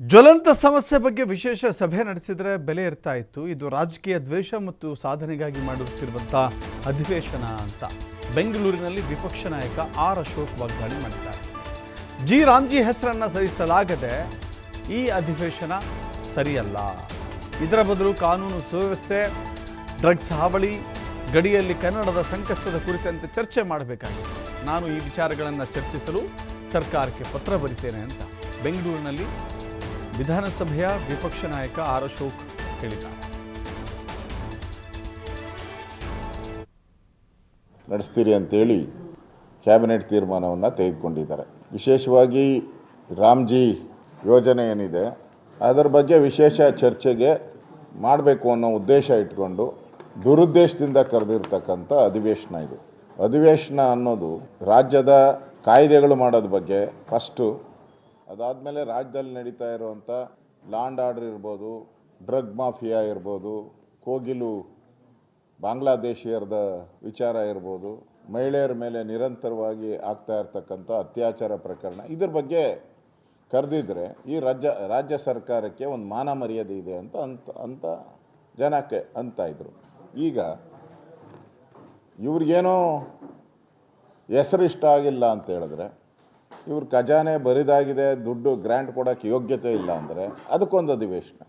ಜ್ವಲಂತ ಸಮಸ್ಯೆ ಬಗ್ಗೆ ವಿಶೇಷ ಸಭೆ ನಡೆಸಿದರೆ ಬೆಲೆ ಇರ್ತಾ ಇತ್ತು. ಇದು ರಾಜಕೀಯ ದ್ವೇಷ ಮತ್ತು ಸಾಧನೆಗಾಗಿ ಮಾಡುತ್ತಿರುವಂಥ ಅಧಿವೇಶನ ಅಂತ ಬೆಂಗಳೂರಿನಲ್ಲಿ ವಿಪಕ್ಷ ನಾಯಕ ಆರ್ ಅಶೋಕ್ ವಾಗ್ದಾಳಿ ಮಾಡಿದ್ದಾರೆ. ಜಿ ರಾಮ್ಜಿ ಹೆಸರನ್ನು ಸಹಿಸಲಾಗದೆ ಈ ಅಧಿವೇಶನ ಸರಿಯಲ್ಲ, ಇದರ ಬದಲು ಕಾನೂನು ಸುವ್ಯವಸ್ಥೆ, ಡ್ರಗ್ಸ್ ಹಾವಳಿ, ಗಡಿಯಲ್ಲಿ ಕನ್ನಡದ ಸಂಕಷ್ಟದ ಕುರಿತಂತೆ ಚರ್ಚೆ ಮಾಡಬೇಕಾಗಿದೆ. ನಾನು ಈ ವಿಚಾರಗಳನ್ನು ಚರ್ಚಿಸಲು ಸರ್ಕಾರಕ್ಕೆ ಪತ್ರ ಬರೀತೇನೆ ಅಂತ ಬೆಂಗಳೂರಿನಲ್ಲಿ ವಿಧಾನಸಭೆಯ ವಿಪಕ್ಷ ನಾಯಕ ಆರ್ ಅಶೋಕ್ ಹೇಳಿದ್ದಾರೆ. ನಡೆಸ್ತೀರಿ ಅಂತೇಳಿ ಕ್ಯಾಬಿನೆಟ್ ತೀರ್ಮಾನವನ್ನು ತೆಗೆದುಕೊಂಡಿದ್ದಾರೆ. ವಿಶೇಷವಾಗಿ ರಾಮ್ಜಿ ಯೋಜನೆ ಏನಿದೆ ಅದರ ಬಗ್ಗೆ ವಿಶೇಷ ಚರ್ಚೆಗೆ ಮಾಡಬೇಕು ಅನ್ನೋ ಉದ್ದೇಶ ಇಟ್ಕೊಂಡು ದುರುದ್ದೇಶದಿಂದ ಕರೆದಿರ್ತಕ್ಕಂಥ ಅಧಿವೇಶನ ಇದು. ಅಧಿವೇಶನ ಅನ್ನೋದು ರಾಜ್ಯದ ಕಾಯ್ದೆಗಳು ಮಾಡೋದ್ರ ಬಗ್ಗೆ ಫಸ್ಟು, ಅದಾದಮೇಲೆ ರಾಜ್ಯದಲ್ಲಿ ನಡೀತಾ ಇರುವಂಥ ಲಾಂಡ್ ಆರ್ಡರ್ ಇರ್ಬೋದು, ಡ್ರಗ್ ಮಾಫಿಯಾ ಇರ್ಬೋದು, ಕೋಗಿಲು ಬಾಂಗ್ಲಾದೇಶಿಯರದ ವಿಚಾರ ಇರ್ಬೋದು, ಮಹಿಳೆಯರ ಮೇಲೆ ನಿರಂತರವಾಗಿ ಆಗ್ತಾ ಇರ್ತಕ್ಕಂಥ ಅತ್ಯಾಚಾರ ಪ್ರಕರಣ, ಇದ್ರ ಬಗ್ಗೆ ಕರೆದಿದ್ರೆ ಈ ರಾಜ್ಯ ಸರ್ಕಾರಕ್ಕೆ ಒಂದು ಮಾನ ಮರ್ಯಾದೆ ಇದೆ ಅಂತ ಜನಕ್ಕೆ ಅಂತ ಇದ್ರು. ಈಗ ಇವ್ರಿಗೇನೋ ಹೆಸರು ಇಷ್ಟ ಆಗಿಲ್ಲ ಅಂತ ಹೇಳಿದ್ರೆ, ಇವ್ರ ಖಜಾನೆ ಬರಿದಾಗಿದೆ, ದುಡ್ಡು ಗ್ರ್ಯಾಂಟ್ ಕೊಡೋಕ್ಕೆ ಯೋಗ್ಯತೆ ಇಲ್ಲ ಅಂದರೆ ಅದಕ್ಕೊಂದು ಅಧಿವೇಶನ.